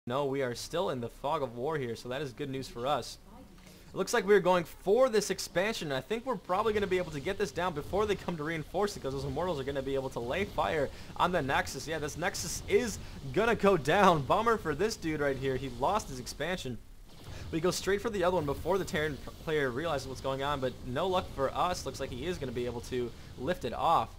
No, we are still in the fog of war here, so that is good news for us. It looks like we're going for this expansion. I think we're probably going to be able to get this down before they come to reinforce it, because those Immortals are going to be able to lay fire on the Nexus. Yeah, this Nexus is going to go down. Bummer for this dude right here. He lost his expansion. We go straight for the other one before the Terran player realizes what's going on, but no luck for us. Looks like he is going to be able to lift it off.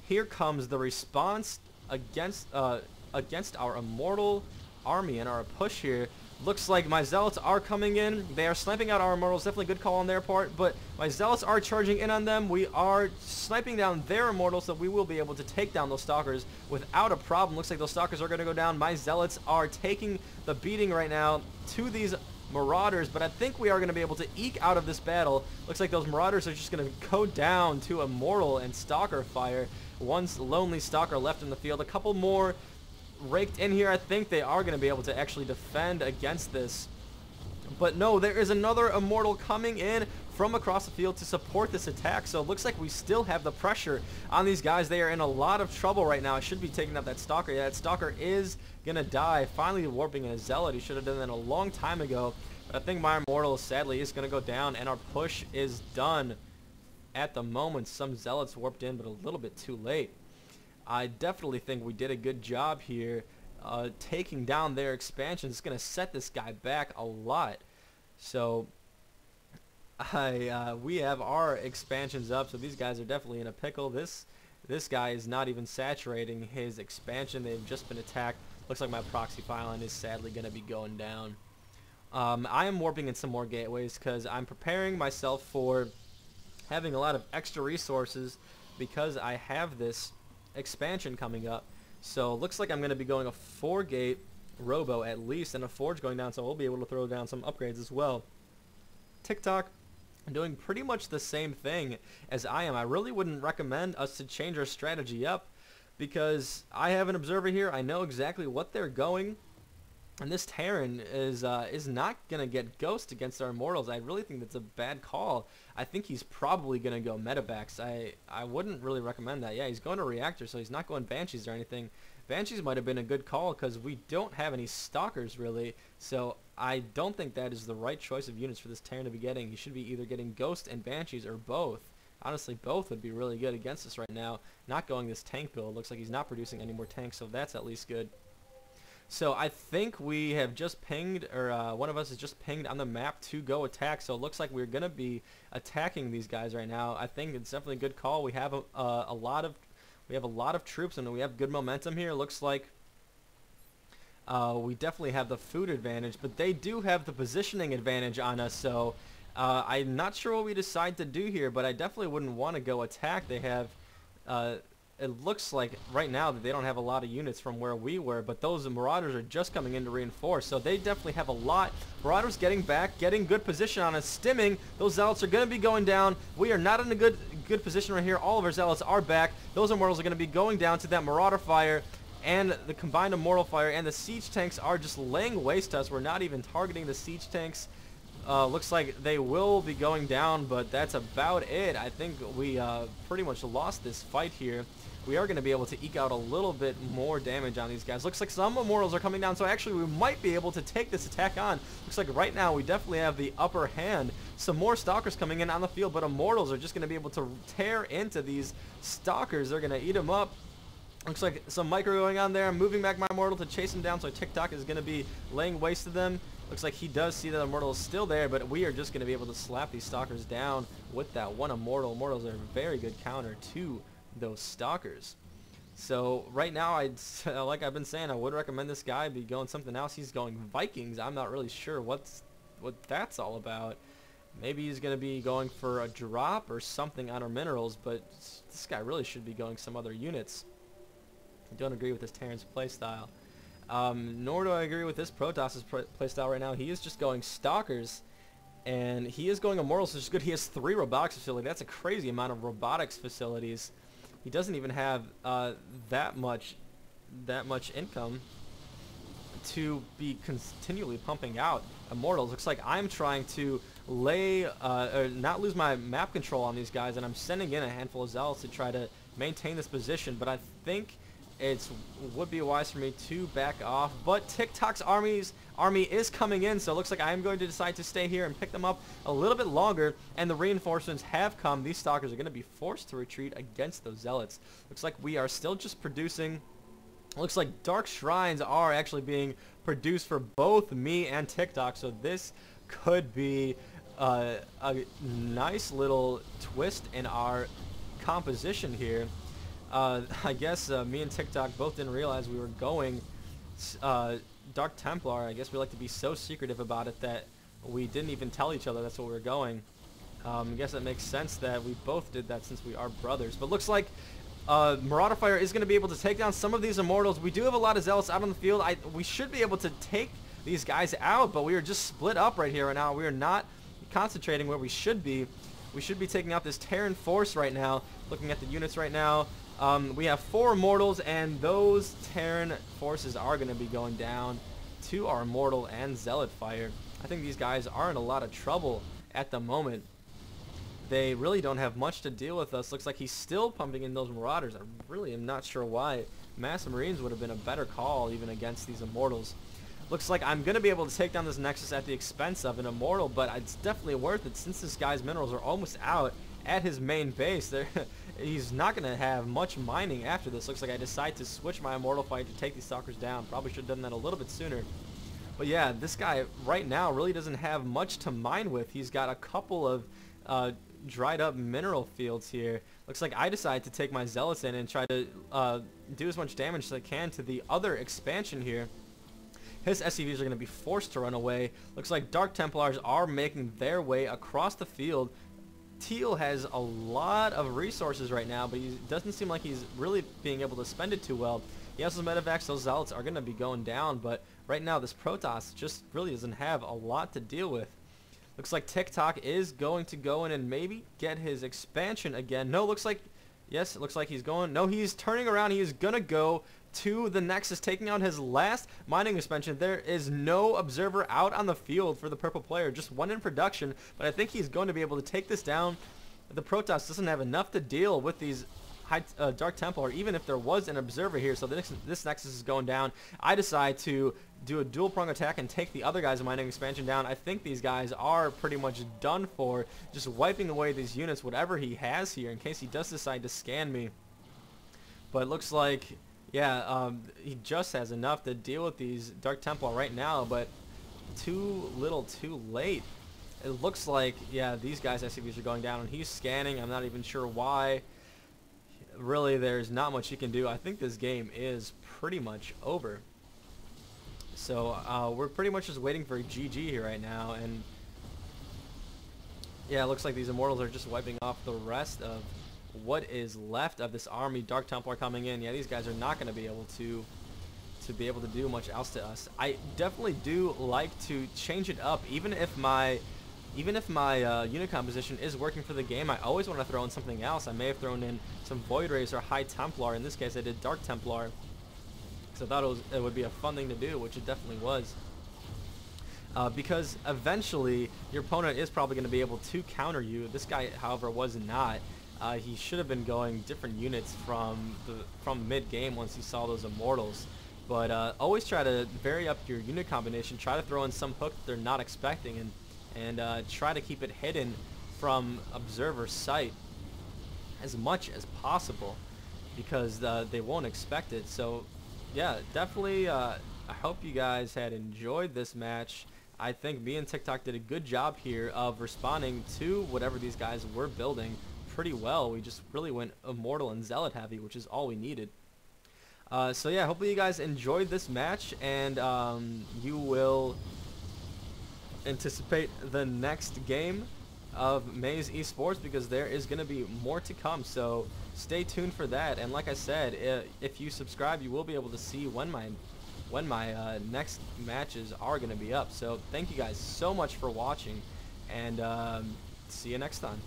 Here comes the response against our Immortal army and our push here. Looks like my Zealots are coming in. They are sniping out our Immortals. Definitely good call on their part, but my Zealots are charging in on them. We are sniping down their Immortals, so we will be able to take down those Stalkers without a problem. Looks like those Stalkers are going to go down. My Zealots are taking the beating right now to these Marauders, but I think we are going to be able to eke out of this battle. Looks like those Marauders are just going to go down to Immortal and Stalker fire. One lonely Stalker left in the field. A couple more raked in here. I think they are going to be able to actually defend against this. But no, there is another Immortal coming in from across the field to support this attack. So it looks like we still have the pressure on these guys. They are in a lot of trouble right now. I should be taking up that Stalker. Yeah, that Stalker is going to die. Finally warping in a Zealot. He should have done that a long time ago. But I think my Immortal sadly is going to go down, and our push is done at the moment. Some Zealots warped in, but a little bit too late. I definitely think we did a good job here taking down their expansion. It's going to set this guy back a lot. So we have our expansions up, so these guys are definitely in a pickle. This guy is not even saturating his expansion. They've just been attacked. Looks like my proxy pylon is sadly going to be going down. I am warping in some more gateways because I'm preparing myself for having a lot of extra resources because I have this expansion coming up. So looks like I'm going to be going a 4-gate robo at least, and a forge going down, so we'll be able to throw down some upgrades as well. TikTok doing pretty much the same thing as I am. I really wouldn't recommend us to change our strategy up because I have an observer here. I know exactly what they're going, and this Terran is not going to get Ghost against our Immortals. I really think that's a bad call. I think he's probably going to go Medivacs. I wouldn't really recommend that. Yeah, he's going to Reactor, so he's not going Banshees or anything. Banshees might have been a good call because we don't have any Stalkers really, so I don't think that is the right choice of units for this Terran to be getting. He should be either getting Ghost and Banshees or both. Honestly, both would be really good against us right now. Not going this tank build. Looks like he's not producing any more tanks, so that's at least good. So I think we have just pinged, or one of us has just pinged on the map to go attack. So it looks like we're going to be attacking these guys right now. I think it's definitely a good call. We have a lot of troops and we have good momentum here. Looks like we definitely have the food advantage, but they do have the positioning advantage on us. So I'm not sure what we decide to do here, but I definitely wouldn't want to go attack. They have it looks like right now that they don't have a lot of units from where we were, but those Marauders are just coming in to reinforce, so they definitely have a lot. Marauders getting back, getting good position on us, stimming. Those Zealots are going to be going down. We are not in a good position right here. All of our Zealots are back. Those Immortals are going to be going down to that Marauder fire, and the combined Immortal fire, and the siege tanks are just laying waste to us. We're not even targeting the siege tanks. Looks like they will be going down, but that's about it. I think we pretty much lost this fight here. We are going to be able to eke out a little bit more damage on these guys. Looks like some Immortals are coming down, so actually we might be able to take this attack on. Looks like right now we definitely have the upper hand. Some more Stalkers coming in on the field, but Immortals are just going to be able to tear into these Stalkers. They're going to eat them up. Looks like some micro going on there. I'm moving back my Immortal to chase him down, so TikTok is going to be laying waste to them. Looks like he does see that Immortal is still there, but we are just going to be able to slap these Stalkers down with that one Immortal. Immortals are a very good counter to those Stalkers. So right now, like I've been saying, I would recommend this guy be going something else. He's going Vikings. I'm not really sure what that's all about. Maybe he's going to be going for a drop or something on our minerals, but this guy really should be going some other units. I don't agree with this Terran's playstyle. Nor do I agree with this Protoss' playstyle right now. He is just going Stalkers, and he is going Immortals, which is good. He has 3 robotics facilities. That's a crazy amount of robotics facilities. He doesn't even have that much income to be continually pumping out Immortals. Looks like I'm trying to lay or not lose my map control on these guys, and I'm sending in a handful of Zealots to try to maintain this position, but I think it would be wise for me to back off. But TikTok's army is coming in, so it looks like I am going to decide to stay here and pick them up a little bit longer. And the reinforcements have come. These stalkers are going to be forced to retreat against those zealots. Looks like we are still just producing. Looks like dark shrines are actually being produced for both me and TikTok, so this could be a nice little twist in our composition here. I guess me and TikTok both didn't realize we were going Dark Templar. I guess we like to be so secretive about it that we didn't even tell each other that's what we were going. I guess it makes sense that we both did that since we are brothers. But looks like Marauder Fire is going to be able to take down some of these Immortals. We do have a lot of Zealots out on the field. We should be able to take these guys out, but we are just split up right here right now. We are not concentrating where we should be. We should be taking out this Terran force right now. Looking at the units right now, we have 4 Immortals, and those Terran forces are going to be going down to our Immortal and Zealot Fire. I think these guys are in a lot of trouble at the moment. They really don't have much to deal with us. Looks like he's still pumping in those Marauders. I really am not sure why. Mass Marines would have been a better call even against these Immortals. Looks like I'm going to be able to take down this Nexus at the expense of an Immortal, but it's definitely worth it since this guy's minerals are almost out at his main base. He's not going to have much mining after this. Looks like I decide to switch my Immortal fight to take these Stalkers down. Probably should have done that a little bit sooner. But yeah, this guy right now really doesn't have much to mine with. He's got a couple of dried up mineral fields here. Looks like I decide to take my Zealots in and try to do as much damage as I can to the other expansion here. His SCVs are going to be forced to run away. Looks like Dark Templars are making their way across the field. Teal has a lot of resources right now, but he doesn't seem like he's really being able to spend it too well. He has his medevacs. Those Zealots are going to be going down, but right now this Protoss just really doesn't have a lot to deal with. Looks like TikTok is going to go in and maybe get his expansion again. No, looks like, yes, it looks like he's going. No, he's turning around. He is going to go to the Nexus, taking out his last mining expansion. There is no observer out on the field for the purple player, just one in production, but I think he's going to be able to take this down. The Protoss doesn't have enough to deal with these Dark Templar, even if there was an observer here, so this Nexus is going down. I decide to do a dual prong attack and take the other guys' mining expansion down. I think these guys are pretty much done for, just wiping away these units, whatever he has here, in case he does decide to scan me. But it looks like, yeah, he just has enough to deal with these Dark Templar right now, but too little too late. It looks like, yeah, these guys' SCVs are going down, and he's scanning. I'm not even sure why. Really, there's not much he can do. I think this game is pretty much over. So we're pretty much just waiting for GG here right now, and yeah, it looks like these Immortals are just wiping off the rest of what is left of this army. Dark Templar coming in. Yeah, these guys are not going to be able to do much else to us. I definitely do like to change it up, even if my unit composition is working for the game. I always want to throw in something else. I may have thrown in some Void Rays or High Templar. In this case, I did Dark Templar, because I thought it would be a fun thing to do, which it definitely was. Because eventually, your opponent is probably going to be able to counter you. This guy, however, was not. He should have been going different units from mid-game once he saw those Immortals. But always try to vary up your unit combination. Try to throw in some hook that they're not expecting, and try to keep it hidden from observer sight as much as possible, because they won't expect it. So yeah, definitely I hope you guys had enjoyed this match. I think me and TikTok did a good job here of responding to whatever these guys were building pretty well. We just really went Immortal and Zealot heavy, which is all we needed. So yeah, hopefully you guys enjoyed this match, and you will anticipate the next game of Mazeesports, because there is going to be more to come, so stay tuned for that. And like I said, if you subscribe, you will be able to see when my next matches are going to be up. So thank you guys so much for watching, and see you next time.